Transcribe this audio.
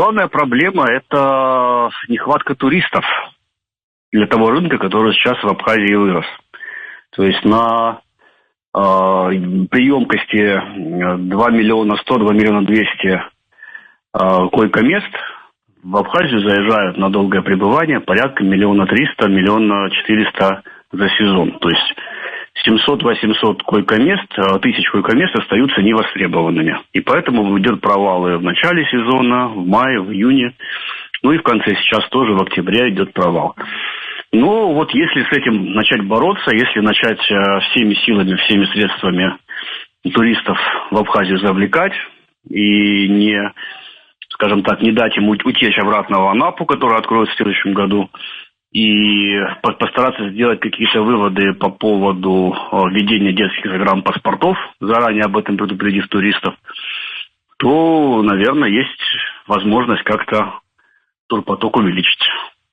главная проблема – это нехватка туристов для того рынка, который сейчас в Абхазии вырос. То есть на при емкости 2 миллиона 100, 2 миллиона 200 койко-мест в Абхазию заезжают на долгое пребывание порядка 1 300 000, 1 400 000 за сезон. То есть 700-800 койко-мест, 1000 койко-мест остаются невостребованными. И поэтому идет провалы в начале сезона, в мае, в июне. Ну и в конце, сейчас тоже в октябре идет провал. Но вот если с этим начать бороться, если начать всеми силами, всеми средствами туристов в Абхазию завлекать и не, скажем так, не дать им утечь обратно в Анапу, которая откроется в следующем году, и постараться сделать какие-то выводы по поводу введения детских загранпаспортов, заранее об этом предупредив туристов, то, наверное, есть возможность как-то турпоток увеличить.